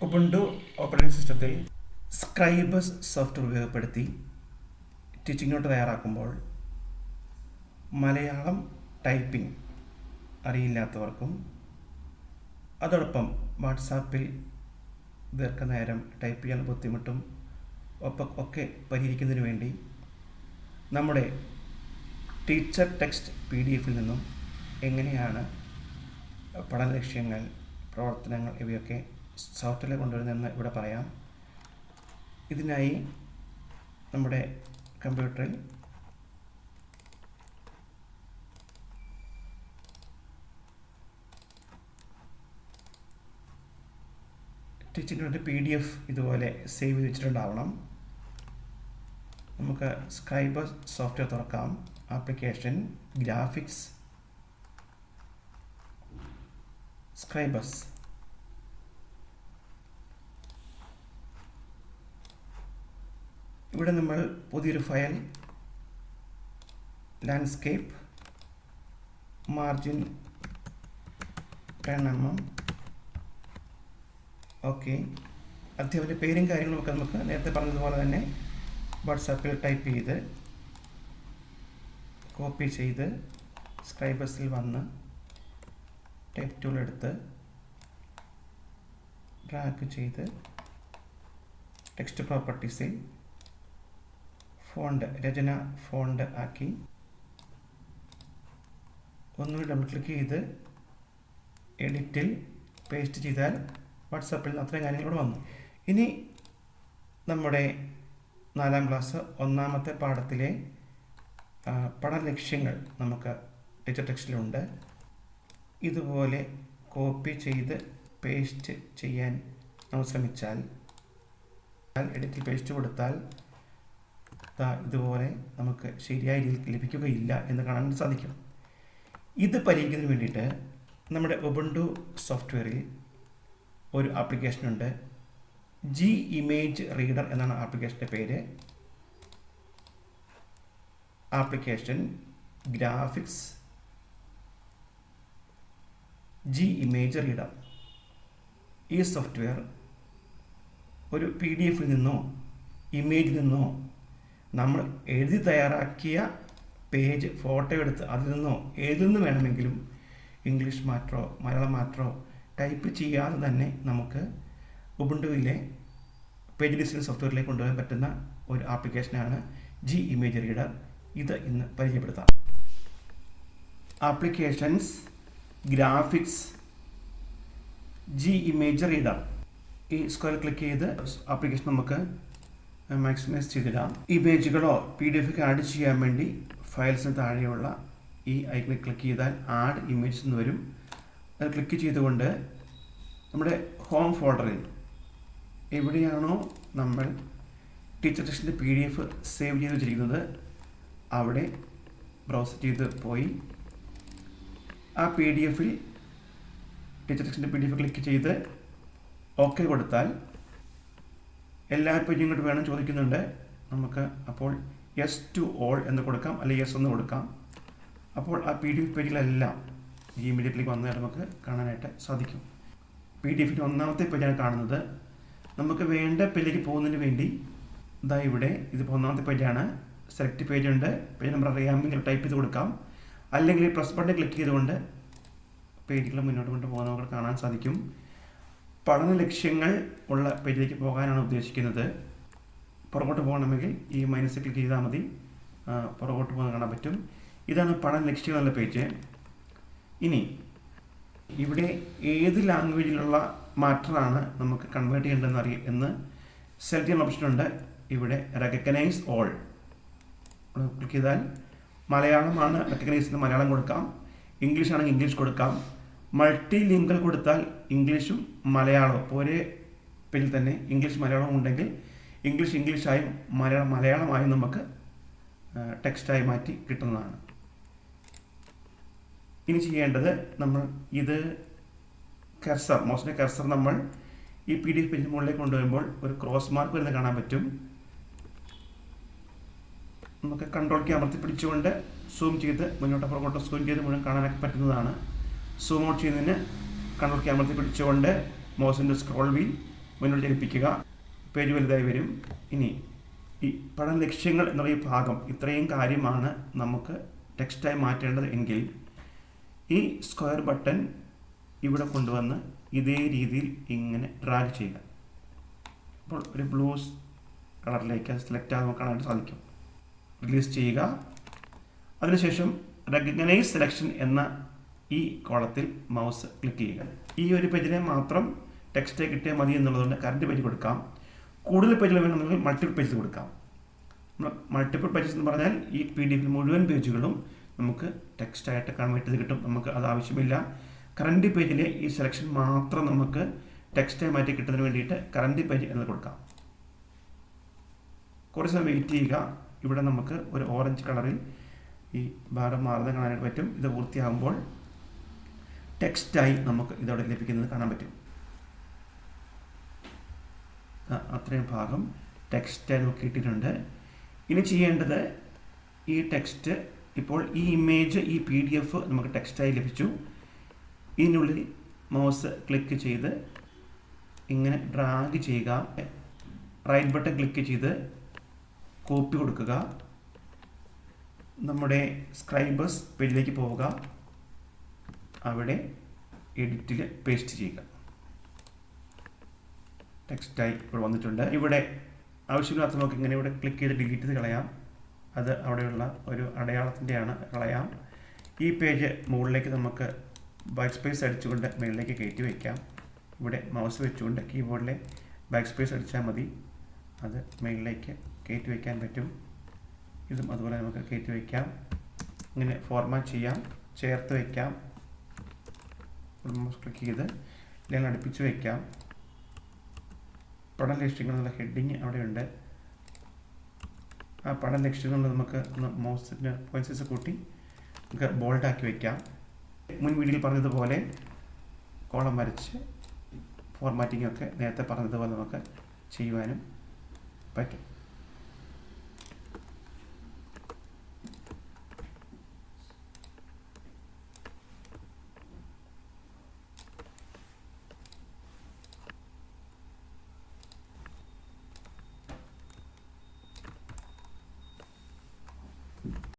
Ubuntu operating സിസ്റ്റത്തിൽ Scribus software ഉപയോഗപ്പെടുത്തി teaching not തയ്യാറാക്കുമ്പോൾ മലയാളം ടൈപ്പിംഗ് അറിയില്ലാത്തവർക്കും അതോടൊപ്പം വാട്സാപ്പിൽ ദീർഘനേരം ടൈപ്പ് ചെയ്യാൻ ബുദ്ധിമുട്ടും ഒക്കെ പരിഹരിക്കുന്നതിന് വേണ്ടി നമ്മുടെ ടീച്ചർ ടെക്സ്റ്റ് PDF നിന്നും എങ്ങനെയാണ് പഠന ലക്ഷ്യങ്ങൾ, പ്രവർത്തനങ്ങൾ ഇവയൊക്കെ സോഫ്റ്റ്വെയറിൽ കൊണ്ടുവരുന്നതെന്ന് ഇവിടെ പറയാം. ഇതിനായി നമ്മുടെ കമ്പ്യൂട്ടറിൽ ടീച്ചിങ്ങിൻ്റെ PDF ഇതുപോലെ സേവ് ചെയ്ത് വെച്ചിട്ടുണ്ടാവണം. നമുക്ക് സ്ക്രൈബസ് സോഫ്റ്റ്വെയർ തുറക്കാം. Application, graphics, Scribus. ഇവിടെ നമ്മൾ പുതിയൊരു file landscape margin 10 mm. Okay, അധ്യാപകൻ്റെ പേരും കാര്യങ്ങളുമൊക്കെ നമുക്ക് നേരത്തെ പറഞ്ഞതുപോലെ തന്നെ വാട്സാപ്പിൽ ടൈപ്പ് ചെയ്ത് കോപ്പി ചെയ്ത് സ്ക്രൈബസിൽ വന്ന് ടൈപ്പ് ടൂൾ എടുത്ത് ഡ്രാഗ് ചെയ്ത് ടെക്സ്റ്റ് പ്രോപ്പർട്ടീസിൽ ഫോണ്ട്, രചന ഫോണ്ട് ആക്കി ഒന്നുകൂടി ഡബിൾ ക്ലിക്ക് ചെയ്ത് എഡിറ്റിൽ പേസ്റ്റ് ചെയ്താൽ വാട്സാപ്പിൽ അത്രയും കാര്യങ്ങൾ കൂടെ വന്നു. ഇനി നമ്മുടെ 4ാം ക്ലാസ് 1ാമത്തെ പാഠത്തിലെ പഠന ലക്ഷ്യങ്ങൾ നമുക്ക് ടീച്ചർ ടെക്സ്റ്റിലുണ്ട്. ഇതുപോലെ കോപ്പി ചെയ്ത് പേസ്റ്റ് ചെയ്യാൻ നമ്മൾ ശ്രമിച്ചാൽ, എഡിറ്റിൽ പേസ്റ്റ് കൊടുത്താൽ ഇതുപോലെ നമുക്ക് ശരിയായ രീതിയിൽ ലഭിക്കുകയില്ല എന്ന് കാണാൻ സാധിക്കും. ഇത് പരിഹരിക്കുന്നതിന് വേണ്ടിയിട്ട് നമ്മുടെ ഉബുണ്ടു സോഫ്റ്റ്വെയറിൽ ഒരു ആപ്ലിക്കേഷനുണ്ട്. ഇമേജ് റീഡർ എന്നാണ് ആപ്ലിക്കേഷൻ്റെ പേര്. Application, graphics, image reader. ഈ സോഫ്റ്റ്വെയർ ഒരു PDF നിന്നോ ഇമേജിൽ നിന്നോ നമ്മൾ എഴുതി തയ്യാറാക്കിയ പേജ് ഫോട്ടോ എടുത്ത് അതിൽ നിന്നോ ഏതിൽ നിന്ന് വേണമെങ്കിലും ഇംഗ്ലീഷ് മാറ്ററോ മലയാളം മാറ്ററോ ടൈപ്പ് ചെയ്യാതെ തന്നെ നമുക്ക് ഉബുണ്ടുവിലെ പേജ് ഡിസൈൻ സോഫ്റ്റ്വെയറിലേക്ക് കൊണ്ടുവരാൻ പറ്റുന്ന ഒരു ആപ്ലിക്കേഷനാണ് ഇമേജ് റീഡർ. ഇത് ഇന്ന് പരിചയപ്പെടുത്താം. Applications, graphics, image reader. ഈ സ്ക്വയർ ക്ലിക്ക് ചെയ്ത് ആപ്ലിക്കേഷൻ നമുക്ക് മാക്സിമൈസ് ചെയ്തിടാം. ഇമേജുകളോ PDF ആഡ് ചെയ്യാൻ വേണ്ടി ഫയൽസിന് താഴെയുള്ള ഈ ഐക്കണിൽ ക്ലിക്ക് ചെയ്താൽ ആഡ് ഇമേജസ് എന്ന് വരും. അത് ക്ലിക്ക് ചെയ്തുകൊണ്ട് നമ്മുടെ ഹോം ഫോൾഡറിൽ എവിടെയാണോ നമ്മൾ ടീച്ചർ ടെക്സ്റ്റിൻ്റെ PDF സേവ് ചെയ്ത് വെച്ചിരിക്കുന്നത് അവിടെ ബ്രൗസ് ചെയ്ത് പോയി ആ PDFൽ ടീച്ചർ ടെക്സ്റ്റിൻ്റെ PDF ക്ലിക്ക് ചെയ്ത് ഓക്കെ കൊടുത്താൽ എല്ലാ പേജും ഇങ്ങോട്ട് വേണം ചോദിക്കുന്നുണ്ട്. നമുക്ക് അപ്പോൾ യെസ് ടു ഓൾ എന്ന് കൊടുക്കാം, അല്ലെങ്കിൽ യെസ് എന്ന് കൊടുക്കാം. അപ്പോൾ ആ PDF പേജിലെല്ലാം ഇമീഡിയറ്റ്ലി വന്ന് നമുക്ക് കാണാനായിട്ട് സാധിക്കും. PDFൻ്റെ 1ാമത്തെ പേജാണ് കാണുന്നത്. നമുക്ക് വേണ്ട പേജിലേക്ക് പോകുന്നതിന് വേണ്ടി ഇവിടെ ഇത് 1ാമത്തെ പേജാണ്. സെലക്ട് പേജ് ഉണ്ട്. പേജ് നമ്പർ അറിയാമെങ്കിൽ ടൈപ്പ് ചെയ്ത് കൊടുക്കാം, അല്ലെങ്കിൽ പ്ലസ് ബട്ടൺ ക്ലിക്ക് ചെയ്തുകൊണ്ട് പേജുകൾ മുന്നോട്ട് കൊണ്ടുപോകാൻ നമുക്ക് കാണാൻ സാധിക്കും. പഠന ലക്ഷ്യങ്ങൾ ഉള്ള പേജിലേക്ക് പോകാനാണ് ഉദ്ദേശിക്കുന്നത്. പുറകോട്ട് പോകണമെങ്കിൽ ഈ മൈനസ് ക്ലിക്ക് ചെയ്താൽ മതി, പുറകോട്ട് പോകാൻ കാണാൻ പറ്റും. ഇതാണ് പഠന ലക്ഷ്യങ്ങളുള്ള പേജ്. ഇനി ഇവിടെ ഏത് ലാംഗ്വേജിലുള്ള മാറ്ററാണ് നമുക്ക് കൺവേർട്ട് ചെയ്യേണ്ടതെന്ന് എന്ന് സെലക്ട് ചെയ്യുന്ന ഓപ്ഷൻ ഉണ്ട്. ഇവിടെ റെക്കഗ്നൈസ് ഓൾ ക്ലിക്ക് ചെയ്താൽ മലയാളമാണ് റെക്കഗ്നൈസ് ചെയ്യുന്ന മലയാളം കൊടുക്കാം, ഇംഗ്ലീഷ് ആണെങ്കിൽ ഇംഗ്ലീഷ് കൊടുക്കാം. മൾട്ടി ലിംഗൽ കൊടുത്താൽ ഇംഗ്ലീഷും മലയാളവും ഒരേ പേജിൽ തന്നെ ഇംഗ്ലീഷ് മലയാളവും ഉണ്ടെങ്കിൽ ഇംഗ്ലീഷായും മലയാളമായും നമുക്ക് ടെക്സ്റ്റായി മാറ്റി കിട്ടുന്നതാണ്. ഇനി ചെയ്യേണ്ടത്, നമ്മൾ ഇത് മൗസിൻ്റെ കർസർ നമ്മൾ ഈ PDF പേജിന് മുകളിലേക്ക് കൊണ്ടുവരുമ്പോൾ ഒരു ക്രോസ് മാർക്ക് വരുന്നത് കാണാൻ പറ്റും. നമുക്ക് കൺട്രോൾ കീ അമർത്തി പിടിച്ചുകൊണ്ട് സൂം ചെയ്ത് മുന്നോട്ട് പുറകോട്ട് സൂം ചെയ്ത് മുഴുവൻ കാണാനൊക്കെ പറ്റുന്നതാണ്. സൂം ഔട്ട് ചെയ്യുന്നതിന് കൺട്രോൾ കീ അമർത്തി പിടിച്ചുകൊണ്ട് മൗസിൻ്റെ സ്ക്രോൾ വീൽ മുന്നോട്ട് ചലിപ്പിക്കുക. പേജ് വലുതായി വരും. ഇനി ഈ പഠന ലക്ഷ്യങ്ങൾ എന്നുള്ള ഈ ഭാഗം, ഇത്രയും കാര്യമാണ് നമുക്ക് ടെക്സ്റ്റായി മാറ്റേണ്ടത് എങ്കിൽ ഈ സ്ക്വയർ ബട്ടൺ ഇവിടെ കൊണ്ടുവന്ന് ഇതേ രീതിയിൽ ഇങ്ങനെ ഡ്രാഗ് ചെയ്യുക. അപ്പോൾ ഒരു ബ്ലൂ കളറിലേക്ക് സെലക്ട് ആകാൻ കാണാനായിട്ട് സാധിക്കും. റിലീസ് ചെയ്യുക. അതിനുശേഷം റെക്കഗ്നൈസ് സെലക്ഷൻ എന്ന ഈ കോളത്തിൽ മൗസ് ക്ലിക്ക് ചെയ്യുക. ഈ ഒരു പേജിനെ മാത്രം ടെക്സ്റ്റ് കിട്ടിയാൽ മതി എന്നുള്ളതുകൊണ്ട് കറണ്ട് പേജ് കൊടുക്കാം. കൂടുതൽ പേജുകൾ വേണമെങ്കിൽ മൾട്ടിപ്പിൾ പേജസ് കൊടുക്കാം. മൾട്ടിപ്പിൾ പേജസ് എന്ന് പറഞ്ഞാൽ ഈ PDF മുഴുവൻ പേജുകളും നമുക്ക് ടെക്സ്റ്റായിട്ട് കൺവേർട്ട് ചെയ്ത് കിട്ടും. നമുക്ക് അത് ആവശ്യമില്ല. കറണ്ട് പേജിലെ ഈ സെലക്ഷൻ മാത്രം നമുക്ക് ടെക്സ്റ്റായി മാറ്റി കിട്ടുന്നതിന് വേണ്ടിയിട്ട് കറണ്ട് പേജ് എന്ന് കൊടുക്കാം. കുറച്ച് സമയം വെയിറ്റ് ചെയ്യുക. ഇവിടെ നമുക്ക് ഒരു ഓറഞ്ച് കളറിൽ ഈ ഭാഗം മാറുന്നത് കാണാനായിട്ട് പറ്റും. ഇത് പൂർത്തിയാകുമ്പോൾ ടെക്സ്റ്റായി നമുക്ക് ഇതോടെ ലഭിക്കുന്നത് കാണാൻ പറ്റും. അത്രയും ഭാഗം ടെക്സ്റ്റായി നമുക്ക് കിട്ടിയിട്ടുണ്ട്. ഇനി ചെയ്യേണ്ടത് ഈ ടെക്സ്റ്റ്, ഇപ്പോൾ ഈ ഇമേജ്, ഈ PDF നമുക്ക് ടെക്സ്റ്റായി ലഭിച്ചു. ഇതിനുള്ളിൽ മൗസ് ക്ലിക്ക് ചെയ്ത് ഇങ്ങനെ ഡ്രാഗ് ചെയ്യുക. റൈറ്റ് ബട്ടൺ ക്ലിക്ക് ചെയ്ത് കോപ്പി കൊടുക്കുക. നമ്മുടെ സ്ക്രൈബേഴ്സ് പേജിലേക്ക് പോവുക. അവിടെ എഡിറ്റിൽ പേസ്റ്റ് ചെയ്യുക. ടെക്സ്റ്റായി ഇവിടെ വന്നിട്ടുണ്ട്. ഇവിടെ ആവശ്യമില്ലാത്ത നമുക്ക് ഇങ്ങനെ ഇവിടെ ക്ലിക്ക് ചെയ്ത് ഡിലീറ്റ് ചെയ്ത് കളയാം. അത് അവിടെയുള്ള ഒരു അടയാളത്തിൻ്റെയാണ്, കളയാം. ഈ പേജ് മുകളിലേക്ക് നമുക്ക് ബാക്ക് സ്പേസ് അടിച്ചുകൊണ്ട് മുകളിലേക്ക് കയറ്റി വയ്ക്കാം. ഇവിടെ മൗസ് വെച്ചുകൊണ്ട് കീബോർഡിലെ ബാക്ക് സ്പേസ് അടിച്ചാൽ മതി. അത് മുകളിലേക്ക് കയറ്റി വയ്ക്കാൻ പറ്റും. ഇതും അതുപോലെ നമുക്ക് കയറ്റി വയ്ക്കാം. ഇങ്ങനെ ഫോർമാറ്റ് ചെയ്യാം, ചേർത്ത് വയ്ക്കാം. മൗസ് ക്ലിക്ക് ചെയ്ത് ഇല്ലെങ്കിൽ അടുപ്പിച്ച് വയ്ക്കാം. പഠന ലക്ഷ്യങ്ങൾ എന്നുള്ള ഹെഡിങ് അവിടെയുണ്ട്. ആ പഠന ലക്ഷ്യങ്ങൾ നമുക്ക് മൗസിൻ്റെ പോയിന്റ് സൈസ് കൂട്ടി നമുക്ക് ബോൾഡാക്കി വയ്ക്കാം. മുൻ വീഡിയോയിൽ പറഞ്ഞതുപോലെ കോളം വരച്ച് ഫോർമാറ്റിംഗ് ഒക്കെ നേരത്തെ പറഞ്ഞതുപോലെ നമുക്ക് ചെയ്യുവാനും പറ്റും.